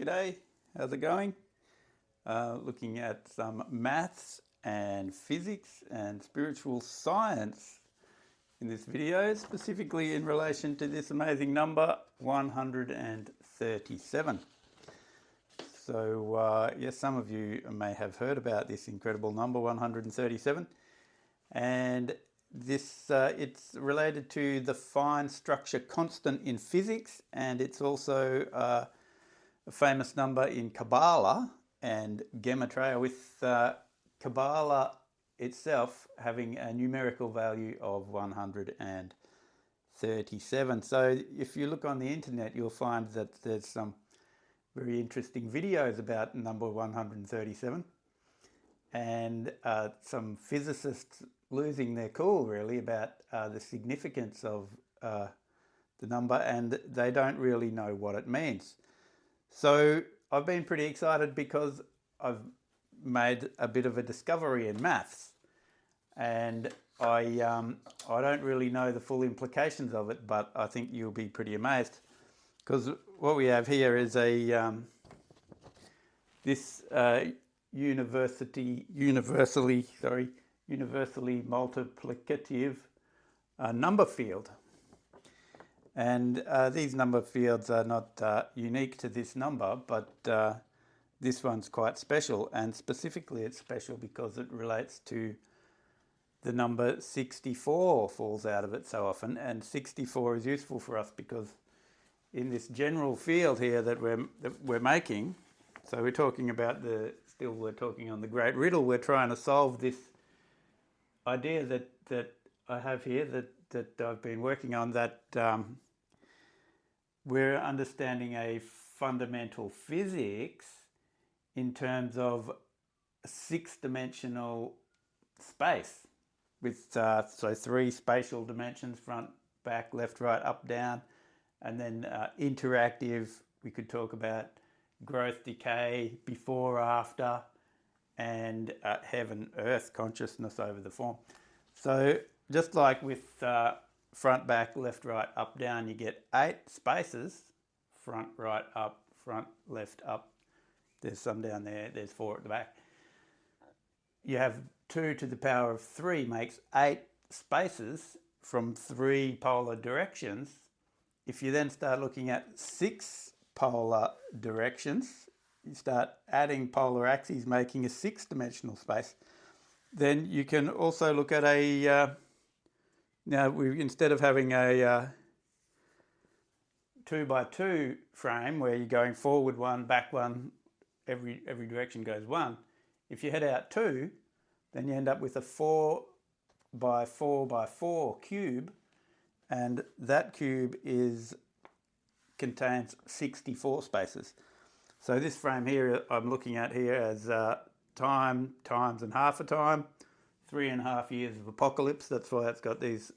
G'day, how's it going? Looking at some maths and physics and spiritual science in this video, specifically in relation to this amazing number 137. So, yes, some of you may have heard about this incredible number 137, and this it's related to the fine structure constant in physics, and it's also a famous number in Kabbalah and Gematria, with Kabbalah itself having a numerical value of 137. So if you look on the internet, you'll find that there's some very interesting videos about number 137, and some physicists losing their cool really about the significance of the number, and they don't really know what it means. So I've been pretty excited because I've made a bit of a discovery in maths, and I don't really know the full implications of it, but I think you'll be pretty amazed, because what we have here is a universally multiplicative number field. And these number fields are not unique to this number, but this one's quite special, and specifically it's special because it relates to the number 64 falls out of it so often, and 64 is useful for us because in this general field here that we're making, so we're talking about we're talking on the great riddle, we're trying to solve this idea that I have here that I've been working on, that we're understanding a fundamental physics in terms of a six-dimensional space with so three spatial dimensions: front, back, left, right, up, down, and then interactive. We could talk about growth, decay, before, after, and heaven, earth, consciousness over the form. So just like with front, back, left, right, up, down, you get 8 spaces: front, right, up, front, left, up. There's some down there, there's 4 at the back. You have 2 to the power of 3 makes 8 spaces from 3 polar directions. If you then start looking at 6 polar directions, you start adding polar axes, making a 6-dimensional space. Then you can also look at instead of having a 2 by 2 frame where you're going forward 1, back 1, every direction goes 1. If you head out 2, then you end up with a 4 by 4 by 4 cube, and that cube contains 64 spaces. So this frame here I'm looking at here as time, times and half a time, 3.5 years of apocalypse. That's why it's got these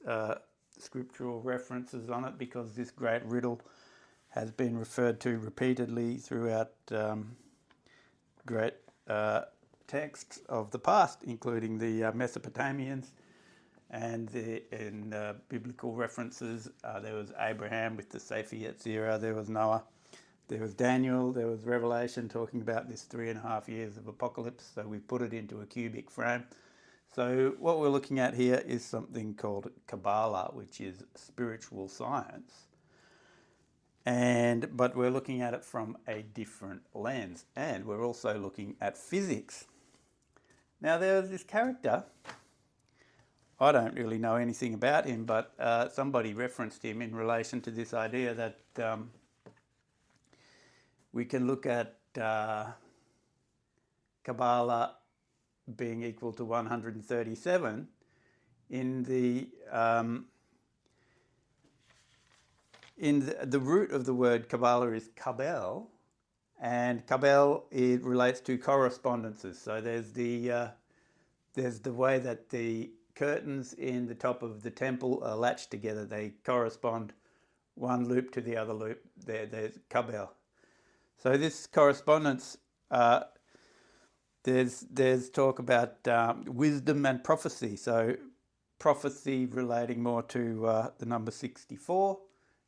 scriptural references on it, because this great riddle has been referred to repeatedly throughout great texts of the past, including the Mesopotamians, and in biblical references there was Abraham with the Sefer Yetzirah, there was Noah, there was Daniel, there was Revelation talking about this 3.5 years of apocalypse. So we put it into a cubic frame. So what we're looking at here is something called Kabbalah, which is spiritual science. But we're looking at it from a different lens, and we're also looking at physics. Now there's this character, I don't really know anything about him, but somebody referenced him in relation to this idea that we can look at Kabbalah being equal to 137 in the root of the word Kabbalah is kabel, and kabel, it relates to correspondences. So there's the way that the curtains in the top of the temple are latched together. They correspond one loop to the other loop. There's kabel. So this correspondence, there's talk about wisdom and prophecy. So prophecy relating more to the number 64,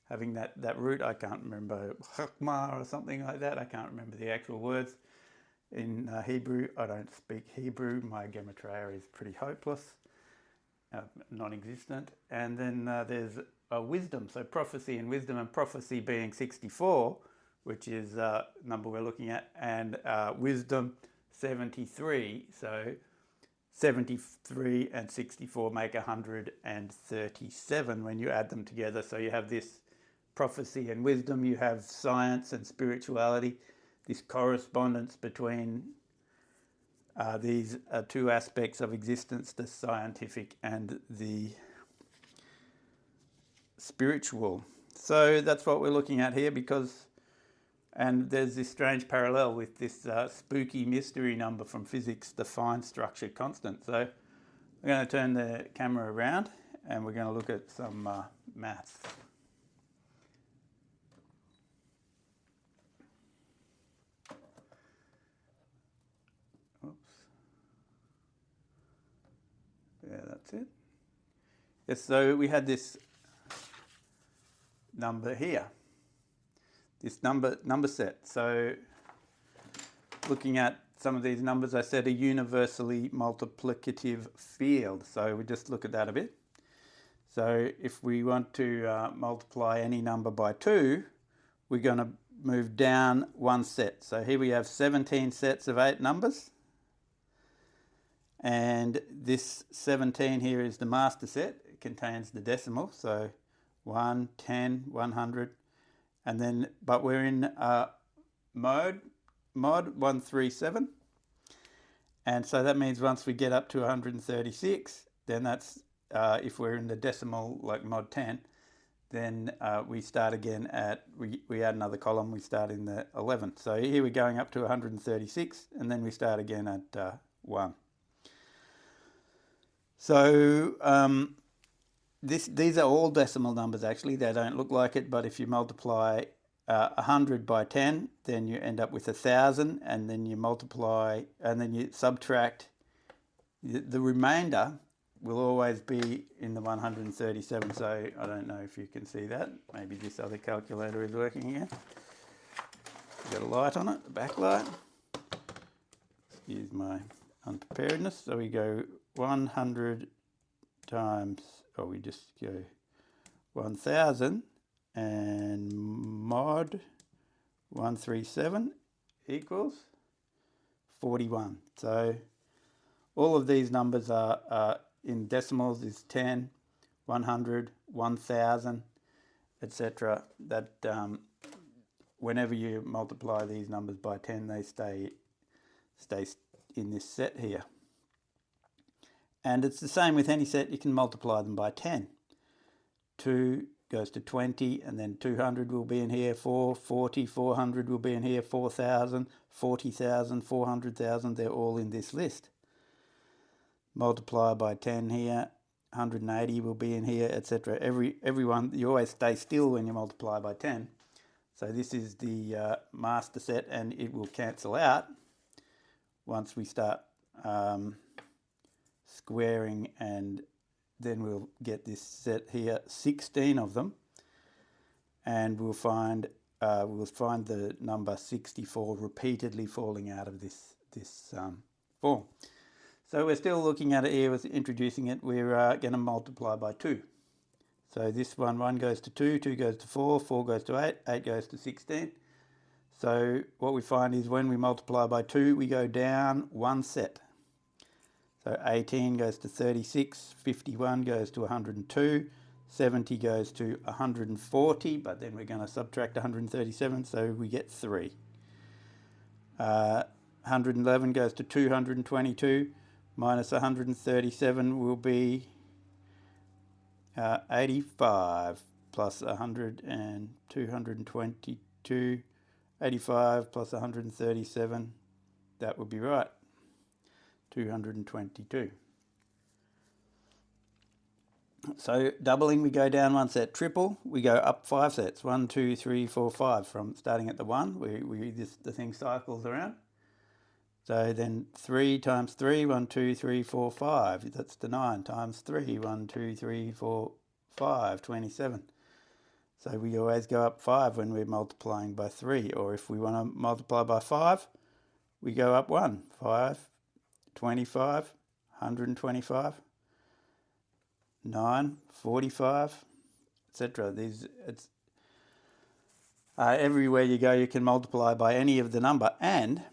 having that root. I can't remember, chakma or something like that. I can't remember the actual words in Hebrew. I don't speak Hebrew. My Gematria is pretty hopeless, non-existent. And then there's wisdom, so prophecy and wisdom, and prophecy being 64, which is number we're looking at, and wisdom 73. So 73 and 64 make 137 when you add them together. So you have this prophecy and wisdom, you have science and spirituality, this correspondence between these two aspects of existence, the scientific and the spiritual. So that's what we're looking at here, and there's this strange parallel with this spooky mystery number from physics, the fine structure constant. So we're going to turn the camera around and we're going to look at some maths. Oops. Yeah, that's it. Yes, so we had this number here. This number set. So looking at some of these numbers, I said a universally multiplicative field. So we just look at that a bit. So if we want to multiply any number by 2, we're going to move down one set. So here we have 17 sets of 8 numbers. And this 17 here is the master set. It contains the decimal. So 1, 10, 100. And then, but we're in mod 137. And so that means once we get up to 136, then that's, if we're in the decimal like mod 10, then we start again at, we add another column, we start in the 11. So here we're going up to 136, and then we start again at 1. So these are all decimal numbers actually. They don't look like it, but if you multiply 100 by 10, then you end up with 1,000, and then you multiply, and then you subtract. The remainder will always be in the 137, so I don't know if you can see that. Maybe this other calculator is working here. Got a light on it, a backlight. Excuse my unpreparedness. So we go 100 times, or we just go 1,000, and mod 137 equals 41. So all of these numbers are in decimals, is 10, 100, 1,000, etc. That whenever you multiply these numbers by 10, they stay in this set here. And it's the same with any set. You can multiply them by 10. 2 goes to 20, and then 200 will be in here, 440, 400 will be in here, 4,000, 40,000, 400,000, they're all in this list. Multiply by 10 here, 180 will be in here, etc. Everyone, you always stay still when you multiply by 10. So this is the master set, and it will cancel out once we start squaring, and then we'll get this set here, 16 of them, and we'll find the number 64 repeatedly falling out of this form. So we're still looking at it here with introducing it. We're going to multiply by 2. So this one goes to 2, 2 goes to 4, 4 goes to 8, 8 goes to 16. So what we find is when we multiply by 2, we go down one set. So 18 goes to 36, 51 goes to 102, 70 goes to 140, but then we're going to subtract 137, so we get 3. 111 goes to 222, minus 137 will be 85, plus 100 and 222, 85 plus 137, that would be right. 222. So doubling, we go down one set. Triple, we go up 5 sets. 1, 2, 3, 4, 5. From starting at the 1, the thing cycles around. So then 3 times 3, 1, 2, 3, 4, 5. That's the 9 times 3, 1, 2, 3, 4, 5, 27. So we always go up 5 when we're multiplying by 3. Or if we want to multiply by 5, we go up 1. 5, 25, 125, 9, 45, etc. Everywhere you go, you can multiply by any of the number. And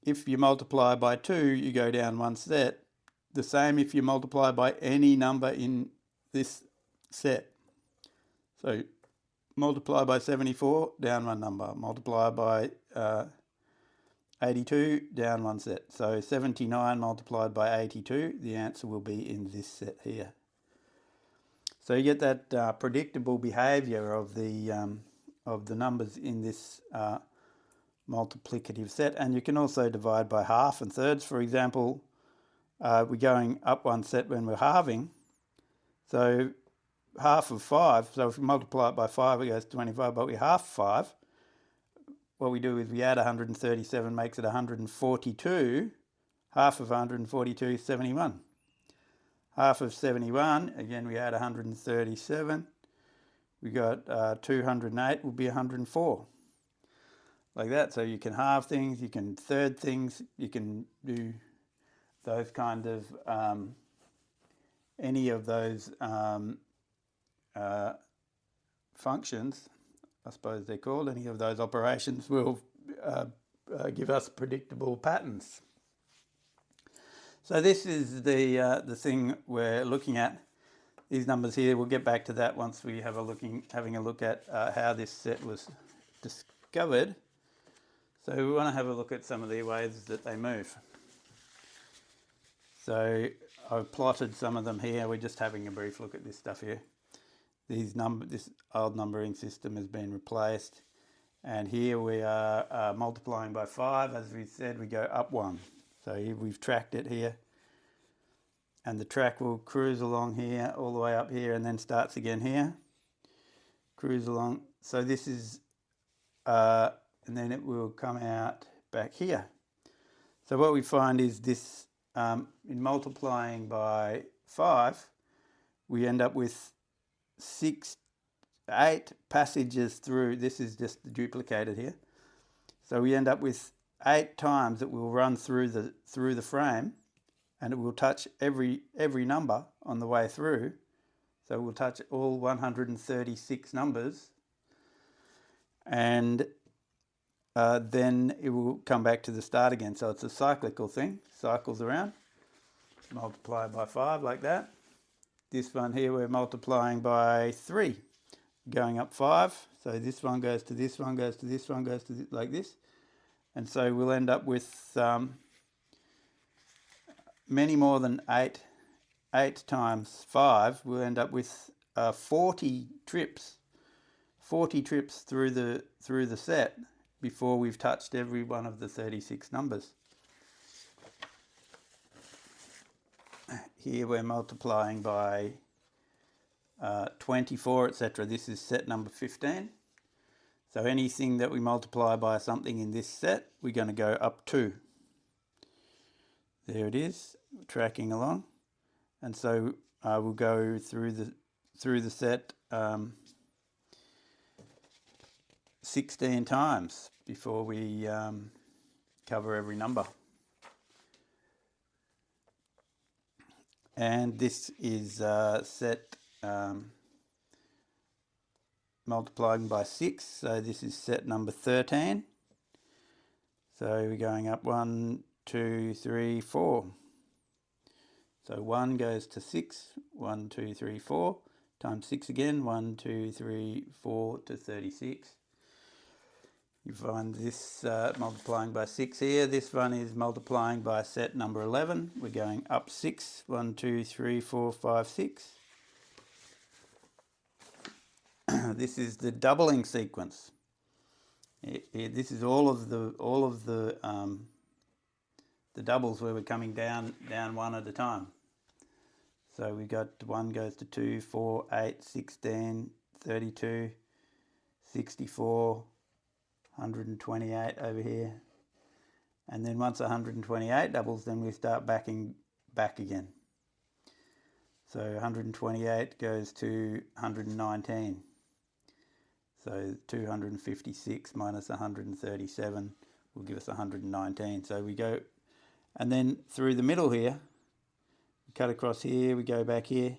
if you multiply by 2, you go down one set. The same if you multiply by any number in this set. So multiply by 74, down one number. Multiply by 82, down one set. So 79 multiplied by 82, the answer will be in this set here. So you get that predictable behaviour of the numbers in this multiplicative set. And you can also divide by half and thirds. For example, we're going up one set when we're halving. So half of 5, so if we multiply it by 5, it goes to 25, but we half 5. What we do is we add 137, makes it 142. Half of 142 is 71. Half of 71, again we add 137. We got 208 will be 104. Like that. So you can halve things, you can third things, you can do those kind of, any of those functions, I suppose they're called, any of those operations will give us predictable patterns. So this is the thing we're looking at. These numbers here, we'll get back to that once we have having a look at how this set was discovered. So we want to have a look at some of the ways that they move. So I've plotted some of them here. We're just having a brief look at this stuff here. This old numbering system has been replaced, and here we are multiplying by 5. As we said, we go up 1. So here we've tracked it here, and the track will cruise along here all the way up here and then starts again here, cruise along. So this is and then it will come out back here. So what we find is this, in multiplying by 5, we end up with 8 passages through. This is just duplicated here. So we end up with 8 times that will run through the frame, and it will touch every number on the way through. So we'll touch all 136 numbers, and then it will come back to the start again. So it's a cyclical thing, cycles around. Multiply by 5 like that. This one here we're multiplying by 3, going up 5. So this one goes to this one, goes to this one, goes to this, like this. And so we'll end up with many more than 8 times 5. We'll end up with 40 trips through the set before we've touched every one of the 36 numbers. Here we're multiplying by 24, etc. This is set number 15. So anything that we multiply by something in this set, we're going to go up 2. There it is, tracking along. And so we'll go through the set 16 times before we cover every number. And this is set multiplying by 6, so this is set number 13. So we're going up 1, 2, 3, 4. So 1 goes to 6, 1, 2, 3, 4, times 6 again, 1, 2, 3, 4 to 36. You find this multiplying by 6 here. This one is multiplying by set number 11. We're going up 6, 1, 2, 3, 4, 5, 6. This is the doubling sequence. This is all of the doubles where we're coming down one at a time. So we got 1 goes to 2, 4, 8, 16, 32, 64, 128 over here. And then once 128 doubles, then we start backing back again. So 128 goes to 119. So 256 minus 137 will give us 119. So we go, and then through the middle here, we cut across here, we go back here,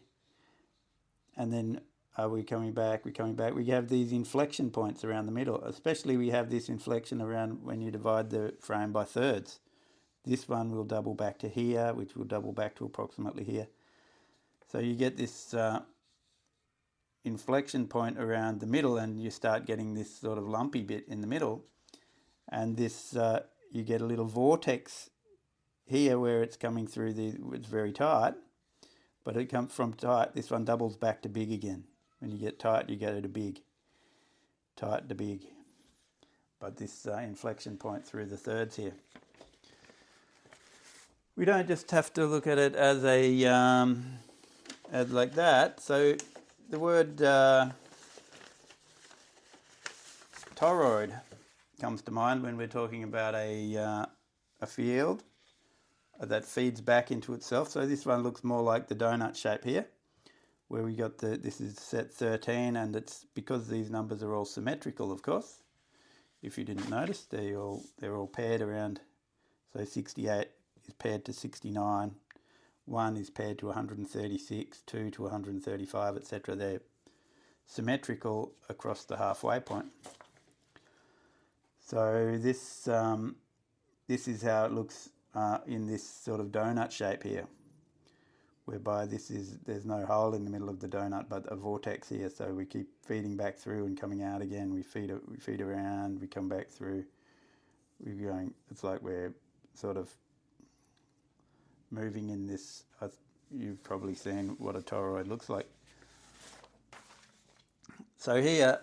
and then we're coming back. We have these inflection points around the middle, especially we have this inflection around when you divide the frame by thirds. This one will double back to here, which will double back to approximately here. So you get this inflection point around the middle, and you start getting this sort of lumpy bit in the middle. And this, you get a little vortex here where it's coming through it's very tight, but it comes from tight. This one doubles back to big again. When you get tight, you go to big. Tight to big. But this inflection point through the thirds here. We don't just have to look at it as a as like that. So the word toroid comes to mind when we're talking about a field that feeds back into itself. So this one looks more like the donut shape here, where we got this is set 13, and it's because these numbers are all symmetrical, of course. If you didn't notice, they're all paired around. So 68 is paired to 69, 1 is paired to 136, 2 to 135, etc. They're symmetrical across the halfway point. So this is how it looks in this sort of donut shape here, whereby there's no hole in the middle of the donut but a vortex here, so we keep feeding back through and coming out again. We feed around, we come back through, we're going, it's like we're sort of moving in this. You've probably seen what a toroid looks like. So here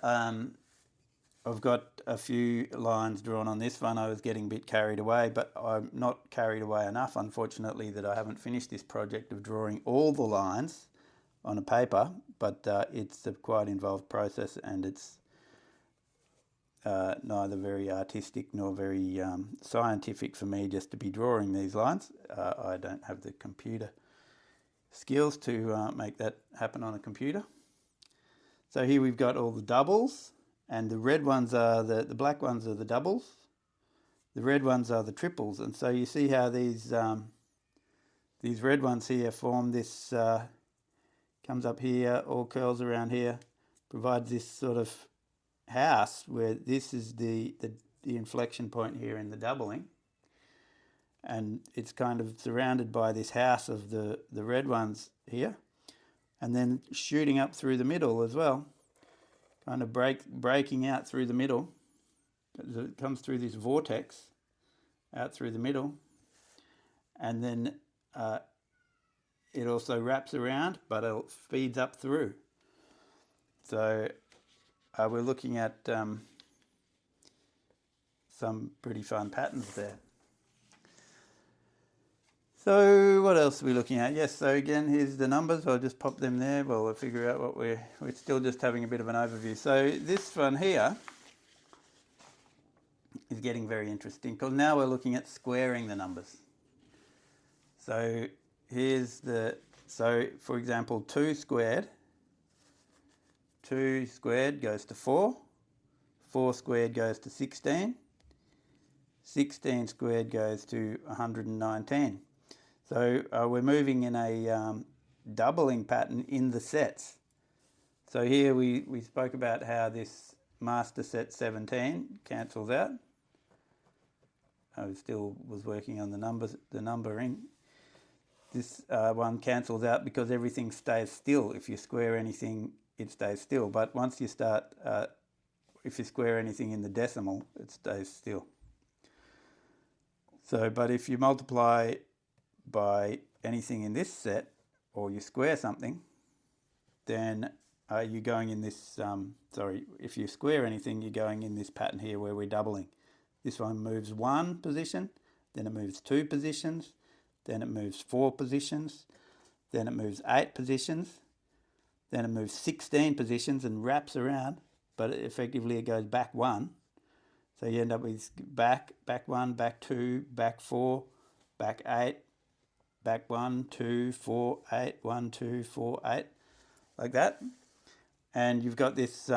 I've got a few lines drawn on this one. I was getting a bit carried away, but I'm not carried away enough, unfortunately, that I haven't finished this project of drawing all the lines on a paper, but it's a quite involved process, and it's neither very artistic nor very scientific for me just to be drawing these lines. I don't have the computer skills to make that happen on a computer. So here we've got all the doubles, and the red ones are the black ones are the doubles, the red ones are the triples. And so you see how these red ones here form this, comes up here, all curls around here, provides this sort of house where this is the inflection point here in the doubling, and it's kind of surrounded by this house of the red ones here, and then shooting up through the middle as well, kind of breaking out through the middle. It comes through this vortex out through the middle, and then it also wraps around, but it feeds up through. So we're looking at some pretty fun patterns there. So what else are we looking at? Yes, so again, here's the numbers. I'll just pop them there while I figure out what we're still just having a bit of an overview. So this one here is getting very interesting, because now we're looking at squaring the numbers. So here's so for example, 2 squared goes to 4, 4 squared goes to 16, 16 squared goes to 119. So we're moving in a doubling pattern in the sets. So here we spoke about how this master set 17 cancels out. I still was working on the numbering. This one cancels out because everything stays still. If you square anything, it stays still. But once you start, if you square anything in the decimal, it stays still. So, but if you multiply by anything in this set, or you square something, then you're going in this, if you square anything, you're going in this pattern here where we're doubling. This one moves 1 position, then it moves 2 positions, then it moves 4 positions, then it moves 8 positions, then it moves 16 positions and wraps around, but effectively it goes back 1. So you end up with back 1, back 2, back 4, back 8, back 1, 2, 4, 8, 1, 2, 4, 8, like that. And you've got this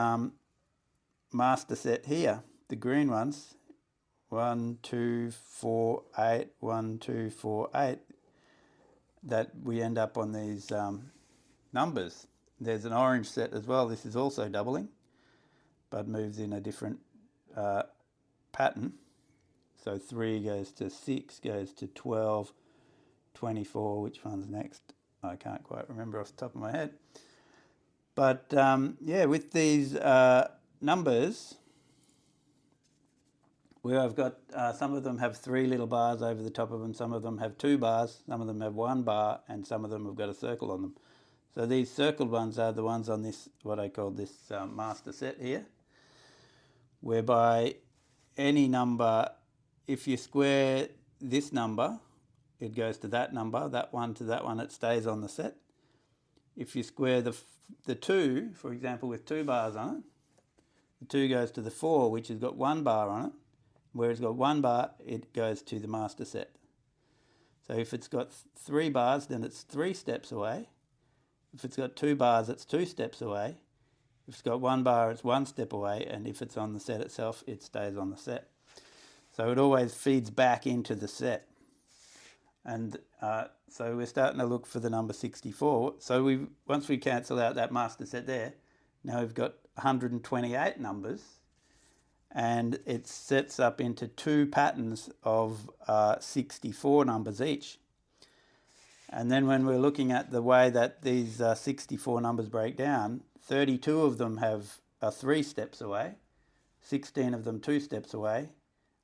master set here, the green ones, 1, 2, 4, 8, 1, 2, 4, 8, that we end up on these numbers. There's an orange set as well. This is also doubling, but moves in a different pattern. So 3 goes to 6, goes to 12, 24. Which one's next? I can't quite remember off the top of my head. But yeah, with these numbers, where I've got some of them have 3 little bars over the top of them, some of them have 2 bars, some of them have 1 bar, and some of them have got a circle on them. So these circled ones are the ones on this, what I call this master set here, whereby any number, if you square this number, it goes to that number, that one to that one, it stays on the set. If you square the 2, for example, with 2 bars on it, the 2 goes to the 4, which has got 1 bar on it. Where it's got 1 bar, it goes to the master set. So if it's got 3 bars, then it's 3 steps away. If it's got 2 bars, it's 2 steps away. If it's got 1 bar, it's 1 step away. And if it's on the set itself, it stays on the set. So it always feeds back into the set. And so we're starting to look for the number 64. So once we cancel out that master set there, now we've got 128 numbers. And it sets up into 2 patterns of 64 numbers each. And then when we're looking at the way that these 64 numbers break down, 32 of them are 3 steps away, 16 of them 2 steps away,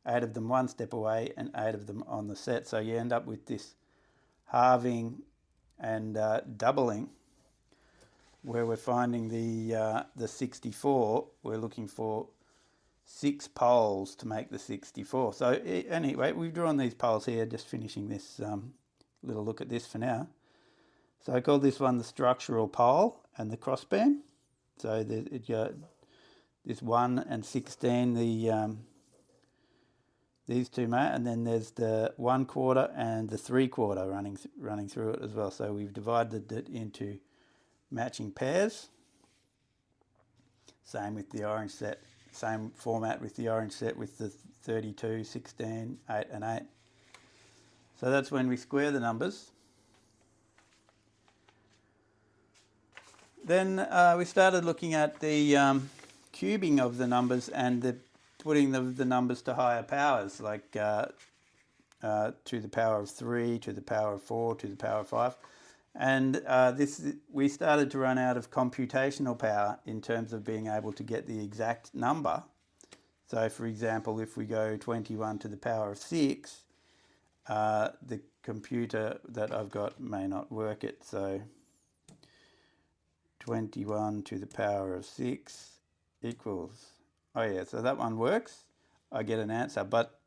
8 of them 1 step away, and 8 of them on the set. So you end up with this halving and doubling, where we're finding the 64, we're looking for 6 poles to make the 64. So anyway, we've drawn these poles here, just finishing this little look at this for now. So I call this one the structural pole and the crossbeam. So this 1 and 16, these two mate, and then there's the 1/4 and the 3/4 running through it as well. So we've divided it into matching pairs. Same with the orange set. Same format with the orange set with the 32, 16, 8 and 8. So that's when we square the numbers. Then we started looking at the cubing of the numbers and putting the numbers to higher powers, like to the power of 3, to the power of 4, to the power of 5. And we started to run out of computational power in terms of being able to get the exact number. So for example, if we go 21 to the power of 6, the computer that I've got may not work it. So 21 to the power of 6 equals, oh yeah, so that one works. I get an answer. But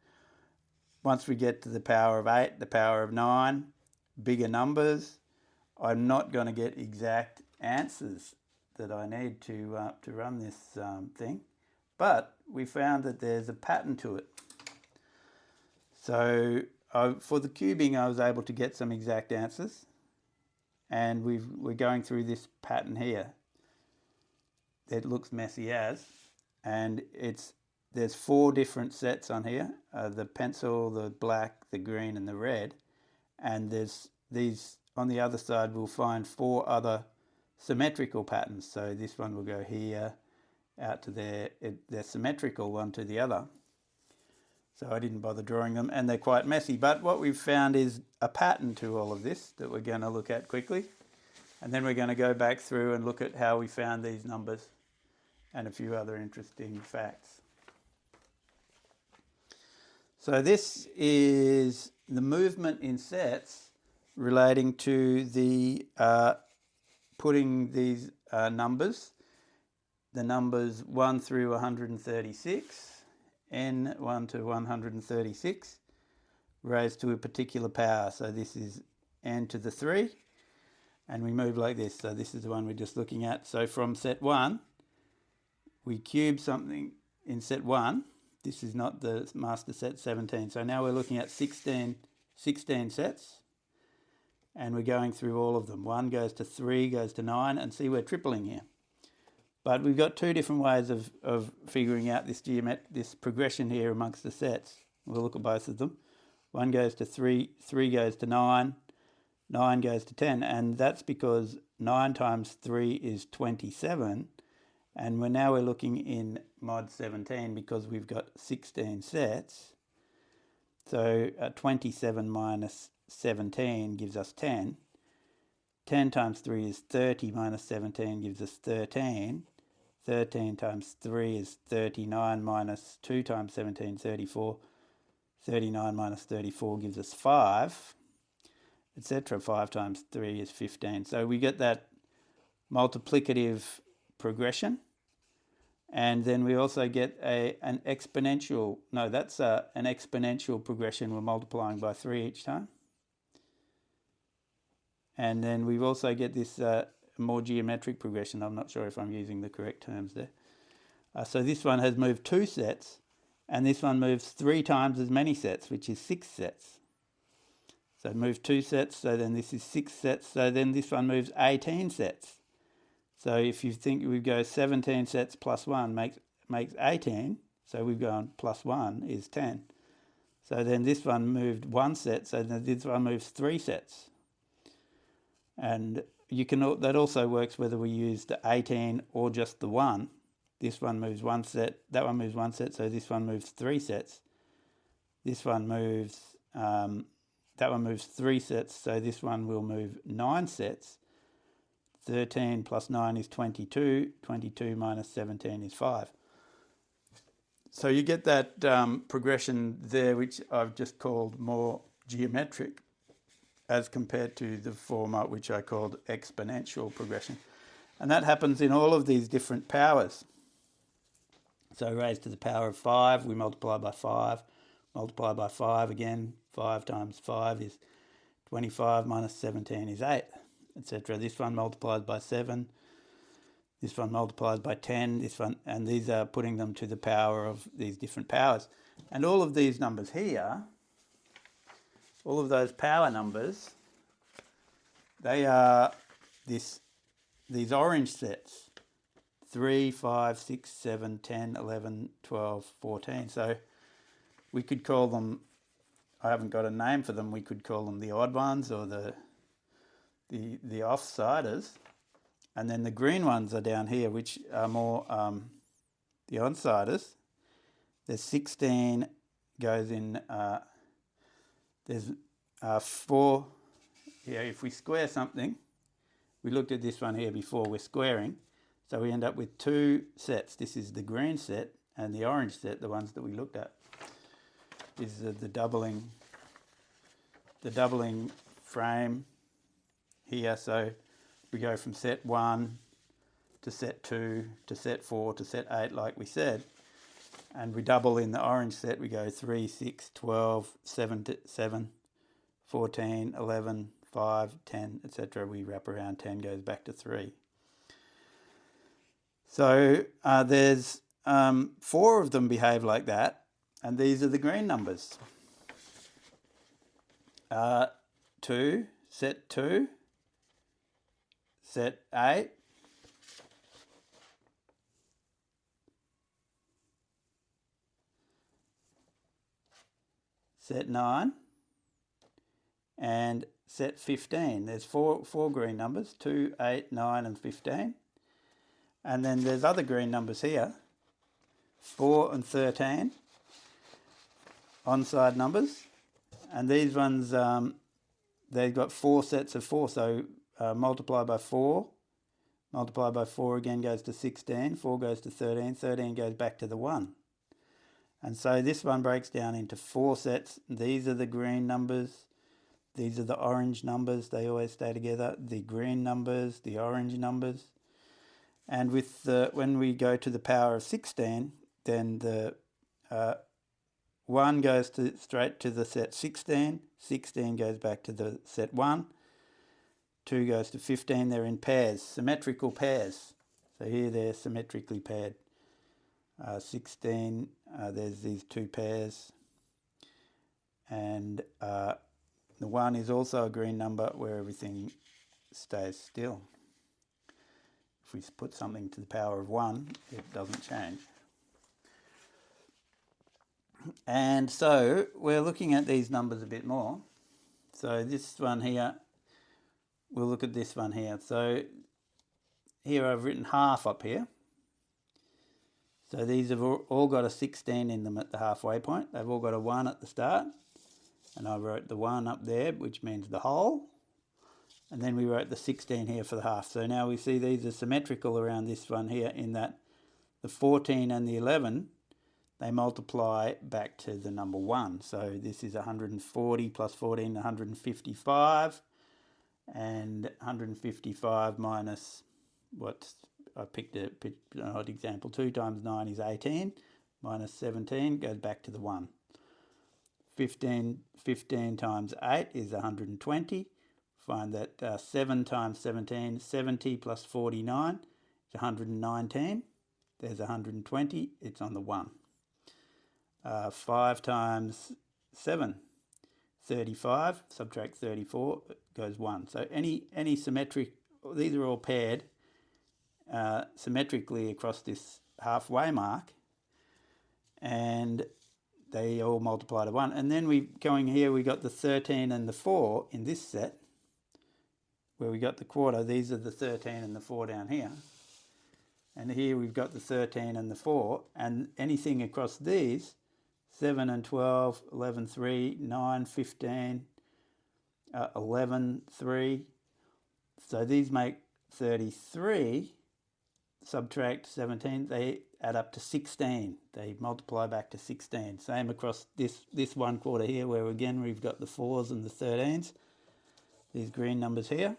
once we get to the power of 8, the power of 9, bigger numbers, I'm not going to get exact answers that I need to run this thing. But we found that there's a pattern to it. So for the cubing, I was able to get some exact answers. And we're going through this pattern here. It looks messy as. And there's 4 different sets on here. The pencil, the black, the green and the red. And there's these, on the other side, we'll find 4 other symmetrical patterns. So this one will go here, out to there. They're symmetrical one to the other. So I didn't bother drawing them, and they're quite messy. But what we've found is a pattern to all of this that we're going to look at quickly. And then we're going to go back through and look at how we found these numbers and a few other interesting facts. So this is the movement in sets relating to the putting these numbers, the numbers 1 through 136, n1 to 136, raised to a particular power. So this is n to the 3, and we move like this. So this is the one we're just looking at. So from set 1, we cube something in set 1. This is not the master set 17. So now we're looking at 16 sets, and we're going through all of them. 1 goes to 3, goes to 9, and see we're tripling here. But we've got two different ways of figuring out this progression here amongst the sets. We'll look at both of them. 1 goes to 3, 3 goes to 9, 9 goes to 10, and that's because 9 times 3 is 27, and we're looking in mod 17 because we've got 16 sets. So 27 minus 17 gives us 10. 10 times 3 is 30 minus 17 gives us 13. 13 times 3 is 39 minus 2 times 17, 34. 39 minus 34 gives us 5, etc. 5 times 3 is 15. So we get that multiplicative progression. And then we also get an exponential, no, that's an exponential progression. We're multiplying by 3 each time. And then we also get this more geometric progression. I'm not sure if I'm using the correct terms there. So this one has moved 2 sets, and this one moves 3 times as many sets, which is 6 sets. So it moved 2 sets, so then this is 6 sets, so then this one moves 18 sets. So if you think we go 17 sets plus 1 makes 18, so we've gone plus 1 is 10. So then this one moved 1 set, so then this one moves 3 sets. And that also works whether we use the 18 or just the 1. This one moves 1 set, that one moves 1 set, so this one moves 3 sets. This one moves, that one moves 3 sets, so this one will move 9 sets. 13 plus 9 is 22. 22 minus 17 is 5. So you get that progression there, which I've just called more geometric, as compared to the former, which I called exponential progression. And that happens in all of these different powers. So raised to the power of 5, we multiply by 5, multiply by 5 again. 5 times 5 is 25 minus 17 is 8, etc. This one multiplies by 7, this one multiplies by 10, this one, and these are putting them to the power of these different powers. And all of these numbers here, all of those power numbers, they are these orange sets. 3, 5, 6, 7, 10, 11, 12, 14. So we could call them, I haven't got a name for them, we could call them the odd ones or the offsiders. And then the green ones are down here, which are more the onsiders. There's 16 goes in, there's 4, yeah, if we square something, we looked at this one here before, we're squaring. So we end up with 2 sets. This is the green set and the orange set, the ones that we looked at. This is the doubling frame here. So we go from set 1 to set 2 to set 4 to set 8, like we said. And we double in the orange set. We go 3, 6, 12, 7, 14, 11, 5, 10, etc. We wrap around, 10 goes back to 3. So there's 4 of them behave like that, and these are the green numbers. 2, set 2, set 8, set 9, and set 15. There's four green numbers, 2, 8, 9 and 15. And then there's other green numbers here, 4 and 13, onside numbers. And these ones, they've got 4 sets of 4, so multiply by 4. Multiply by 4 again goes to 16, 4 goes to 13, 13 goes back to the 1. And so this one breaks down into 4 sets. These are the green numbers. These are the orange numbers. They always stay together. The green numbers, the orange numbers. And with when we go to the power of 16, then the 1 goes straight to the set 16, 16 goes back to the set 1, 2 goes to 15, they're in pairs, symmetrical pairs. So here they're symmetrically paired. 16, there's these 2 pairs. And the 1 is also a green number where everything stays still. If we put something to the power of 1, it doesn't change. And so we're looking at these numbers a bit more. So this one here, we'll look at this one here. So here I've written half up here. So these have all got a 16 in them at the halfway point. They've all got a 1 at the start. And I wrote the 1 up there, which means the whole. And then we wrote the 16 here for the half. So now we see these are symmetrical around this one here, in that the 14 and the 11, they multiply back to the number 1. So this is 140 plus 14, 155. And 155 minus what I picked an odd example, 2 times 9 is 18, minus 17 goes back to the 1. 15 times 8 is 120. Find that 7 times 17, 70 plus 49 is 119. There's 120, it's on the 1. 5 times 7, 35, subtract 34, goes 1. So any symmetric, these are all paired symmetrically across this halfway mark, and they all multiply to 1. And then we going here, we got the 13 and the 4 in this set, where we got the quarter. These are the 13 and the 4 down here. And here we've got the 13 and the 4, and anything across these, 7 and 12, 11, 3, 9, 15, 11, 3. So these make 33. Subtract 17, they add up to 16. They multiply back to 16. Same across this one quarter here, where again we've got the 4s and the 13s. These green numbers here.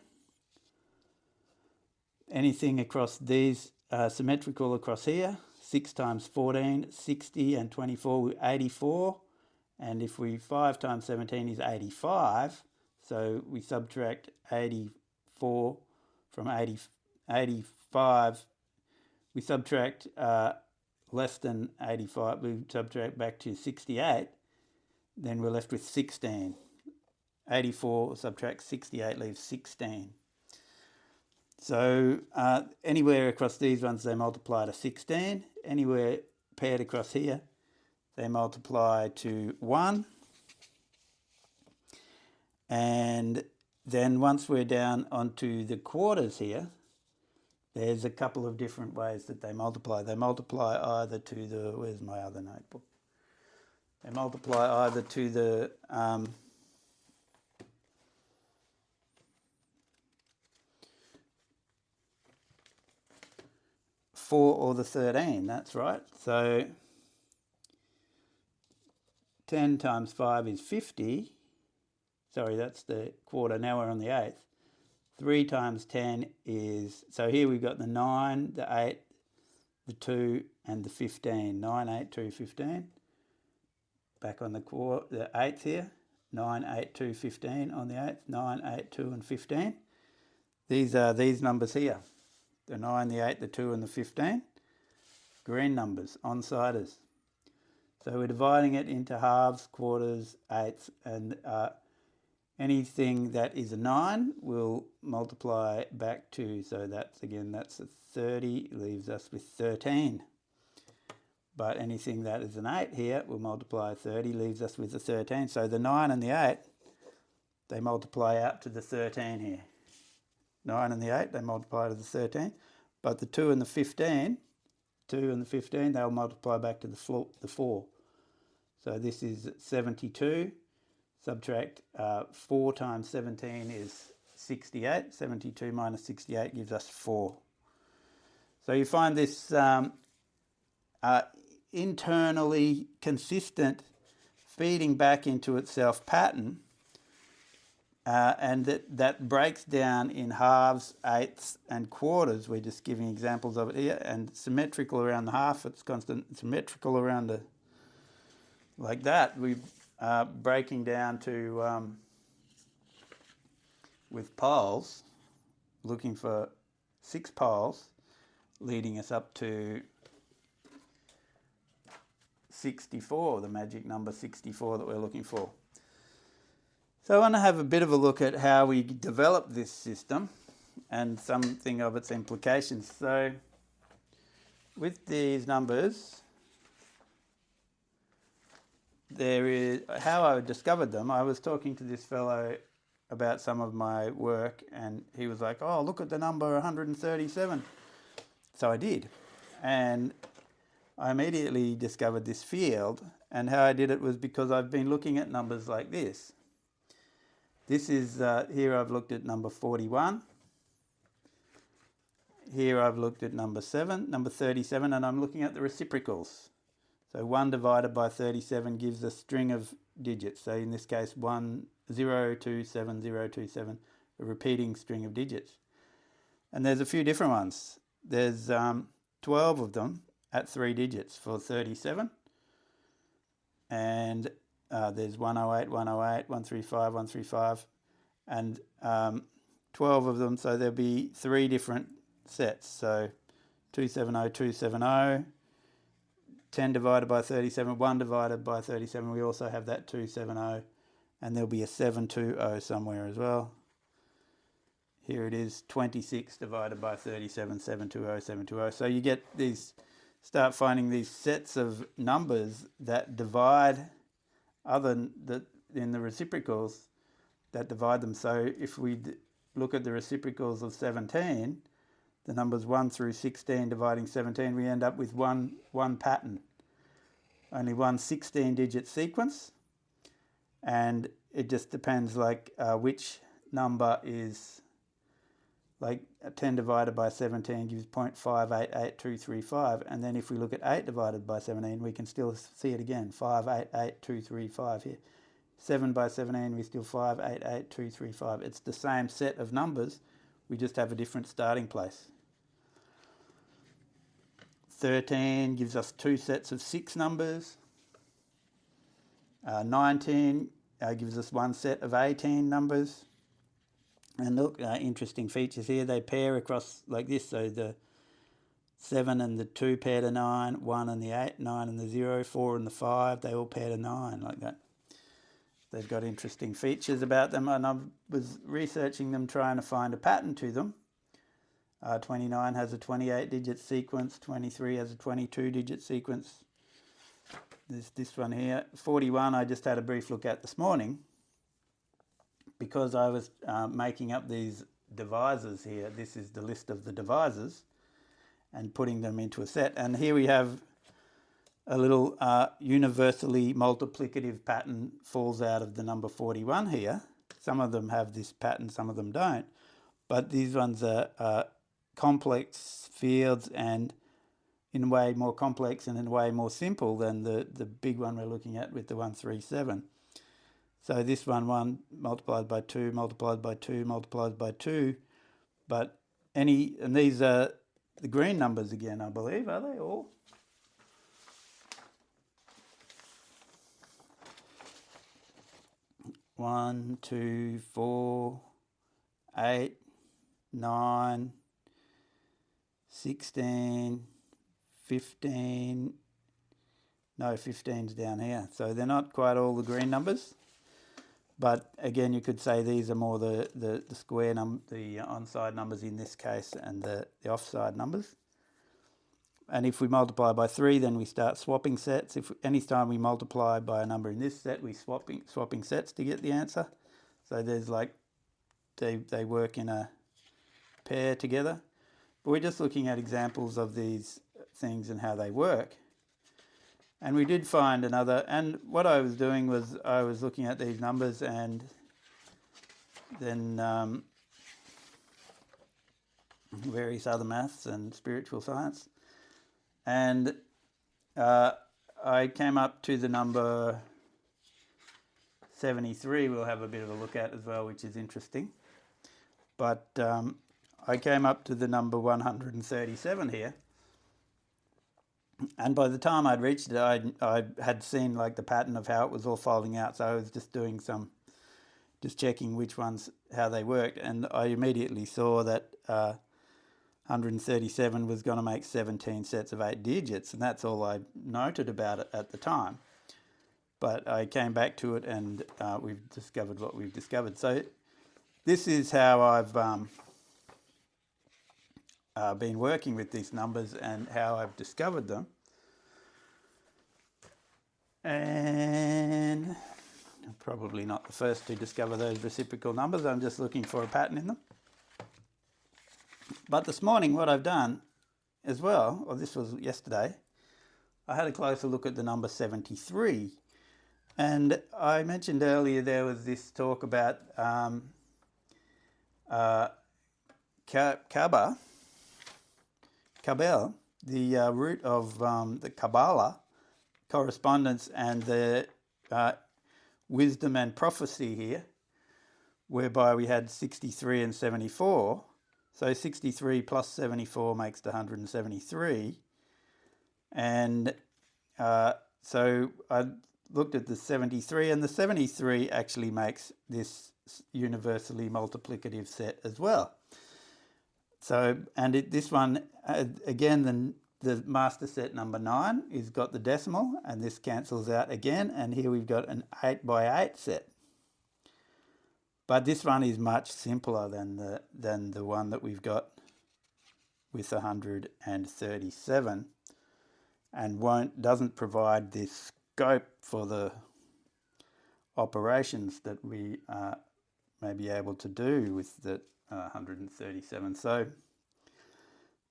Anything across these symmetrical across here. 6 times 14, 60, and 24, 84. And if 5 times 17 is 85, so we subtract 84 from 85. We subtract less than 85, we subtract back to 68, then we're left with 16. 84 subtract 68 leaves 16. So anywhere across these ones, they multiply to 16. Anywhere paired across here, they multiply to 1. And then once we're down onto the quarters here, there's a couple of different ways that they multiply. They multiply either to the, where's my other notebook? They multiply either to the 4 or the 13, that's right. So 10 times 5 is 50. Sorry, that's the quarter. Now we're on the eighth. 3 times 10 is, so here we've got the 9, the 8, the 2, and the 15. 9, 8, 2, 15. Back on the eighth here. 9, 8, 2, 15 on the eighth. 9, 8, 2, and 15. These are these numbers here. The 9, the 8, the 2, and the 15. Green numbers, on-siders. So we're dividing it into halves, quarters, eighths, and anything that is a 9 will multiply back to, so that's again, that's a 30, leaves us with 13. But anything that is an 8 here will multiply 30, leaves us with a 13. So the 9 and the 8, they multiply out to the 13 here. 9 and the 8, they multiply to the 13. But the 2 and the 15, they'll multiply back to the 4. So this is 72. Subtract 4 times 17 is 68. 72 minus 68 gives us 4. So you find this internally consistent feeding back into itself pattern, and that breaks down in halves, eighths, and quarters. We're just giving examples of it here. And symmetrical around the half, it's constant. Symmetrical around the, like that. We're breaking down to, with poles, looking for 6 poles, leading us up to 64, the magic number 64 that we're looking for. So I want to have a bit of a look at how we develop this system. and something of its implications. So with these numbers, there is how I discovered them. I was talking to this fellow about some of my work, and he was like, oh, look at the number 137. So I did, and I immediately discovered this field, and how I did it was because I've been looking at numbers like this. This is, here I've looked at number 41. Here I've looked at number 37, and I'm looking at the reciprocals. So 1 divided by 37 gives a string of digits. So in this case, 027, a repeating string of digits. And there's a few different ones. There's 12 of them at 3 digits for 37. And there's 108, 108, 135, 135, and 12 of them. So there'll be 3 different sets. So 270, 270. 10 divided by 37, 1 divided by 37, we also have that 270, and there'll be a 720 somewhere as well. Here it is, 26 divided by 37, 720, 720. So you get these, start finding these sets of numbers that divide in the reciprocals, that divide them. So if we look at the reciprocals of 17, the numbers 1 through 16 dividing 17, we end up with one pattern. Only one 16-digit sequence, and it just depends like which number is, like 10 divided by 17 gives 0.588235, and then if we look at 8 divided by 17, we can still see it again, 588235 here. 7 by 17, we still 588235. It's the same set of numbers, we just have a different starting place. 13 gives us 2 sets of 6 numbers. 19 gives us 1 set of 18 numbers. And look, interesting features here. They pair across like this. So the 7 and the 2 pair to 9, 1 and the 8, 9 and the 0, 4 and the 5, they all pair to 9 like that. They've got interesting features about them, and I was researching them, trying to find a pattern to them. 29 has a 28-digit sequence, 23 has a 22-digit sequence. There's this one here. 41 I just had a brief look at this morning because I was making up these divisors here. This is the list of the divisors and putting them into a set. And here we have a little universally multiplicative pattern falls out of the number 41 here. Some of them have this pattern, some of them don't. But these ones are complex fields, and in a way more complex and in a way more simple than the big one we're looking at with the 137. So this one multiplied by 2, multiplied by 2, multiplied by 2, but and these are the green numbers again, I believe, are they all? One, 2, 4, 8, 9, 16, 15, no, 15's down here. So they're not quite all the green numbers, but again, you could say these are more the square the onside numbers in this case, and the offside numbers. And if we multiply by 3, then we start swapping sets. If any time we multiply by a number in this set, we swapping sets to get the answer. So there's like they work in a pair together. But we're just looking at examples of these things and how they work. And we did find another, and what I was doing was I was looking at these numbers and then various other maths and spiritual science. And I came up to the number 73 we'll have a bit of a look at as well, which is interesting. But I came up to the number 137 here. And by the time I'd reached it, I had seen like the pattern of how it was all folding out. So I was just doing just checking which ones, how they worked. And I immediately saw that 137 was going to make 17 sets of 8 digits. And that's all I noted about it at the time. But I came back to it and we've discovered what we've discovered. So this is how I've been working with these numbers and how I've discovered them. And I'm probably not the first to discover those reciprocal numbers. I'm just looking for a pattern in them. But this morning what I've done as well, or this was yesterday, I had a closer look at the number 73. And I mentioned earlier there was this talk about Kabel, the root of the Kabbalah, correspondence, and the wisdom and prophecy here, whereby we had 63 and 74. So 63 plus 74 makes 173. And so I looked at the 73, and the 73 actually makes this universally multiplicative set as well. So, and this one, again, the master set number 9 is got the decimal, and this cancels out again, and here we've got an 8 by 8 set. But this one is much simpler than the one that we've got with 137, and doesn't provide this scope for the operations that we may be able to do with the 137. So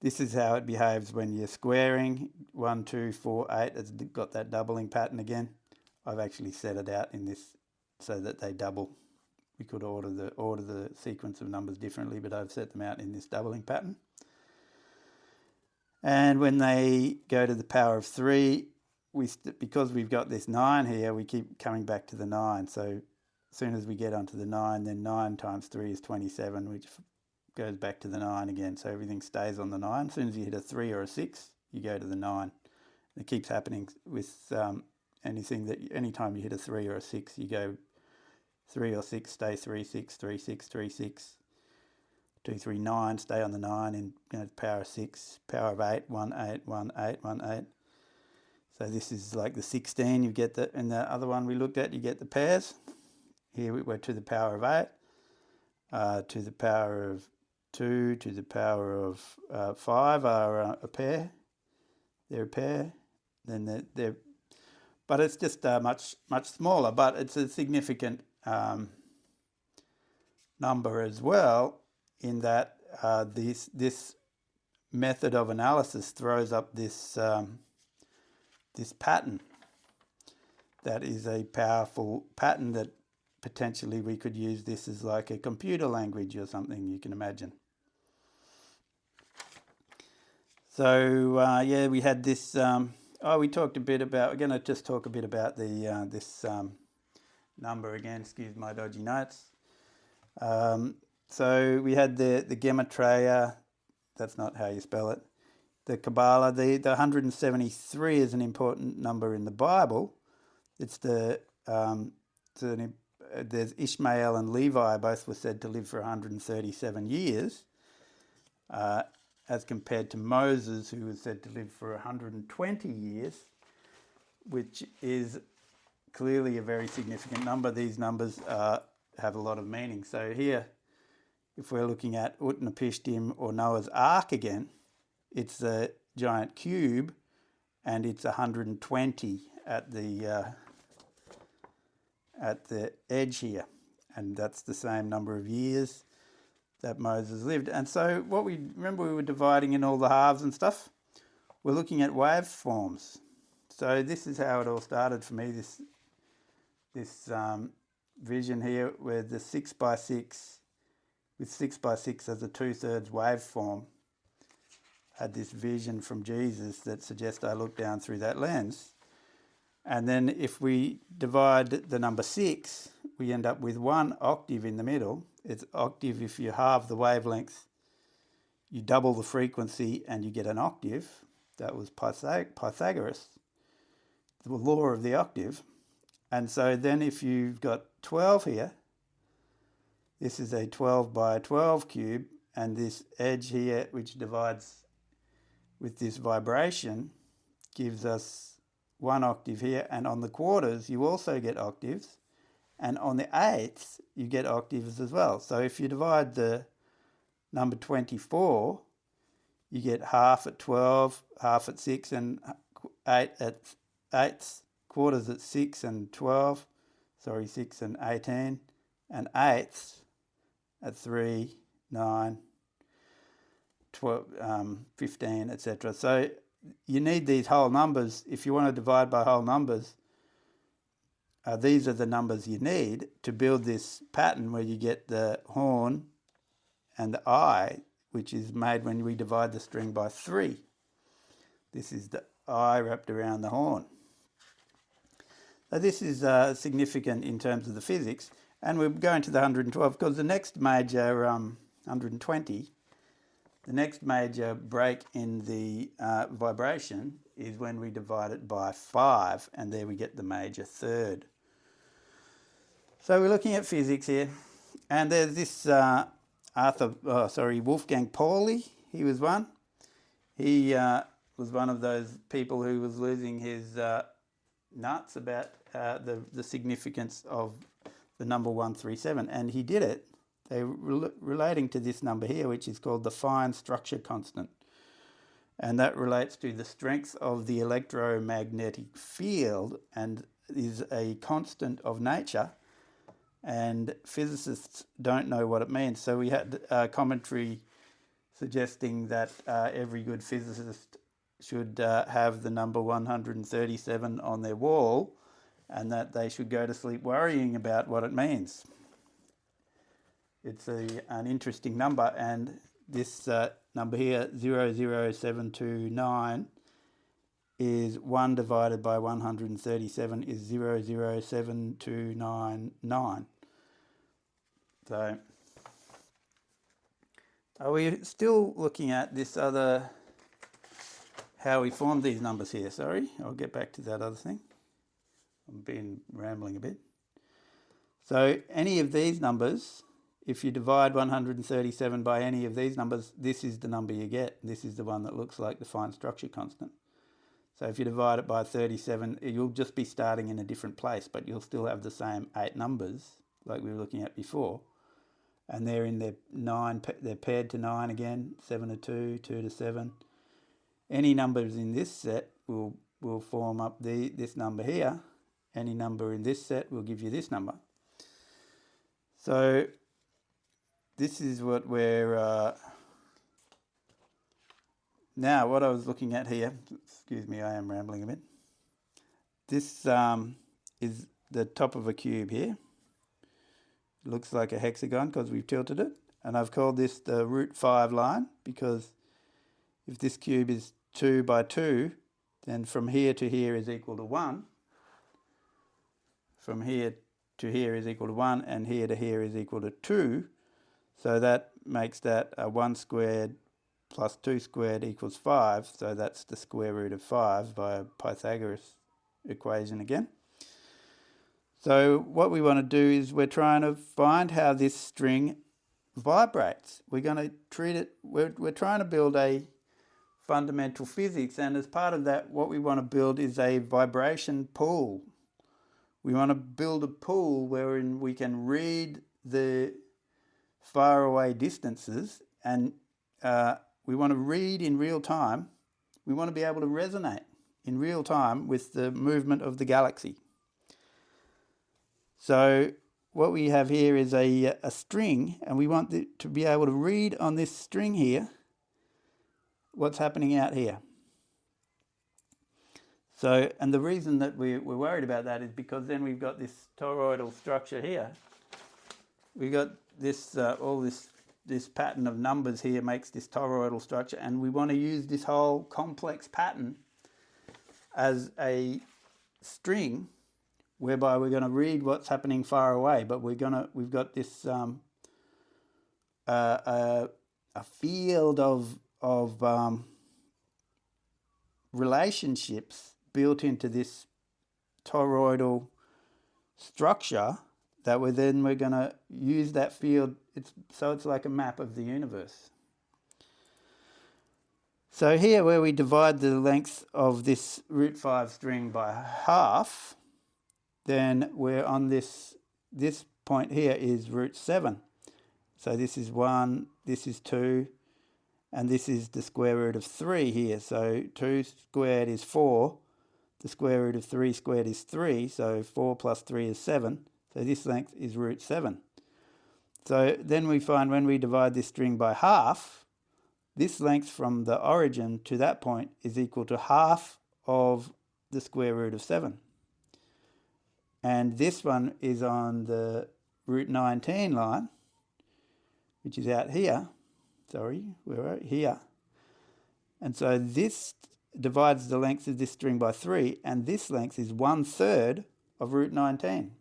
this is how it behaves when you're squaring. 1, 2, 4, 8. It's got that doubling pattern again. I've actually set it out in this so that they double. We could order the sequence of numbers differently, but I've set them out in this doubling pattern. And when they go to the power of 3, because we've got this 9 here, we keep coming back to the 9. So as soon as we get onto the 9, then 9 times 3 is 27, which goes back to the 9 again. So everything stays on the 9. As soon as you hit a 3 or a 6, you go to the 9. It keeps happening with anytime you hit a 3 or a 6, you go 3 or 6, stay 3, 6, 3, 6, 3, 6, 2, 3, 9, stay on the 9, and power of 6, power of 8, 1, 8, 1, 8, 1, 8. So this is like the 16. You get that in the other one we looked at, you get the pairs. Here we're to the power of 8, to the power of 2, to the power of 5 are a pair. They're a pair. Then they're but it's just much smaller, but it's a significant number as well, in that this method of analysis throws up this this pattern that is a powerful pattern that potentially we could use this as like a computer language or something, you can imagine. So yeah, we had this. We talked a bit about. We're going to just talk a bit about the this number again. Excuse my dodgy notes. So we had the Gematria. That's not how you spell it. The Kabbalah. The 173 is an important number in the Bible. It's there's Ishmael and Levi, both were said to live for 137 years. As compared to Moses, who was said to live for 120 years, which is clearly a very significant number. These numbers have a lot of meaning. So here, if we're looking at Utnapishtim or Noah's Ark again, it's a giant cube, and it's 120 at the edge here, and that's the same number of years that Moses lived. And so what we were dividing in all the halves and stuff. We're looking at waveforms. So this is how it all started for me, this vision here, where the 6 by 6 with 6 by 6 as a 2/3 waveform, had this vision from Jesus that suggests I look down through that lens. And then if we divide the number 6, we end up with 1 octave in the middle. It's octave. If you halve the wavelength, you double the frequency and you get an octave. That was Pythagoras, the law of the octave. And so then if you've got 12 here, this is a 12 by 12 cube, and this edge here, which divides with this vibration, gives us 1 octave here. And on the quarters, you also get octaves. And on the eighths, you get octaves as well. So if you divide the number 24, you get half at 12, half at 6, and 8 at 8, quarters at 6 and 12, 6 and 18, and eighths at 3, 9, 12, 15, etc. So you need these whole numbers. If you want to divide by whole numbers, these are the numbers you need to build this pattern where you get the horn and the eye, which is made when we divide the string by 3. This is the eye wrapped around the horn. So this is significant in terms of the physics. And we're going to the 112 because the next major, 120, the next major break in the vibration is when we divide it by 5, and there we get the major third. So we're looking at physics here, and there's this Wolfgang Pauli. He was one. He was one of those people who was losing his nuts about the significance of the number 137, and he did it. They're relating to this number here, which is called the fine structure constant, and that relates to the strength of the electromagnetic field and is a constant of nature, and physicists don't know what it means. So we had a commentary suggesting that every good physicist should have the number 137 on their wall, and that they should go to sleep worrying about what it means. It's an interesting number, and this number here, 00729, is 1 divided by 137 is 007299. So are we still looking at this other, how we formed these numbers here? Sorry, I'll get back to that other thing. I've been rambling a bit. So any of these numbers, if you divide 137 by any of these numbers, this is the number you get. This is the one that looks like the fine structure constant. So if you divide it by 37, you'll just be starting in a different place, but you'll still have the same 8 numbers like we were looking at before. And they're in their 9, they're paired to 9 again, 7 to 2, 2 to 7. Any numbers in this set will form up this number here. Any number in this set will give you this number. So this is what we're... now, what I was looking at here, excuse me, I am rambling a bit. This is the top of a cube here. It looks like a hexagon because we've tilted it. And I've called this the root 5 line because if this cube is 2 by 2, then from here to here is equal to 1. From here to here is equal to 1, and here to here is equal to 2. So that makes that 1 squared plus 2 squared equals 5. So that's the square root of 5 by a Pythagoras equation again. So what we want to do is we're trying to find how this string vibrates. We're going to treat it, we're trying to build a fundamental physics, and as part of that, what we want to build is a vibration pool. We want to build a pool wherein we can read the faraway distances, and we want to read in real time. We want to be able to resonate in real time with the movement of the galaxy. So what we have here is a string, and we want to be able to read on this string here what's happening out here. So, and the reason that we're worried about that is because then we've got this toroidal structure here. We've got this, this pattern of numbers here makes this toroidal structure, and we want to use this whole complex pattern as a string whereby we're going to read what's happening far away, but we've got this a field of relationships built into this toroidal structure that we're going to use that field. So it's like a map of the universe. So here, where we divide the length of this root 5 string by half, then we're on this point here is root 7. So this is 1, this is 2, and this is the square root of 3 here. So 2 squared is 4. The square root of 3 squared is 3. So 4 plus 3 is 7. So this length is root 7. So then we find when we divide this string by half, this length from the origin to that point is equal to half of the square root of 7. And this one is on the root 19 line, which is out here. Sorry, we're here. And so this divides the length of this string by 3, and this length is 1/3 of root 19.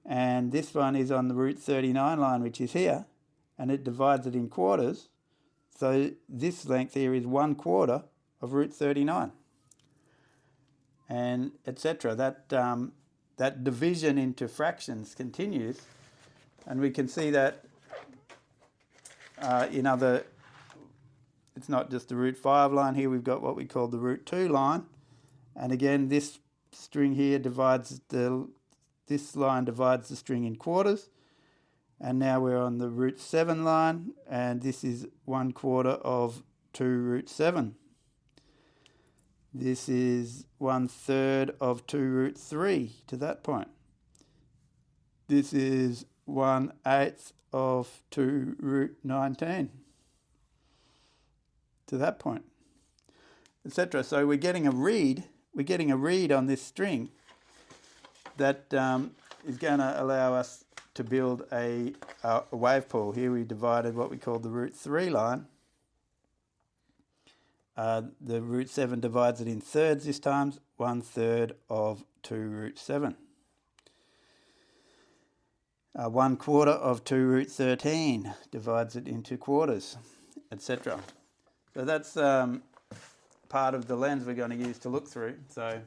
And this one is on the root 39 line, which is here, and it divides it in quarters. So this length here is 1/4 of root 39. And etc. That division into fractions continues, and we can see that it's not just the root 5 line here, we've got what we call the root 2 line, and again this string here this line divides the string in quarters, and now we're on the root 7 line, and this is 1/4 of 2 root 7. This is 1/3 of 2 root 3 to that point. This is 1/8 of 2 root 19 to that point, etc. So we're getting a read on this string that is going to allow us to build a wave pool. Here we divided what we call the root 3 line. The root 7 divides it in thirds this time, 1/3 of 2 root 7. 1/4 of 2 root 13 divides it into quarters, etc. So that's part of the lens we're going to use to look through. So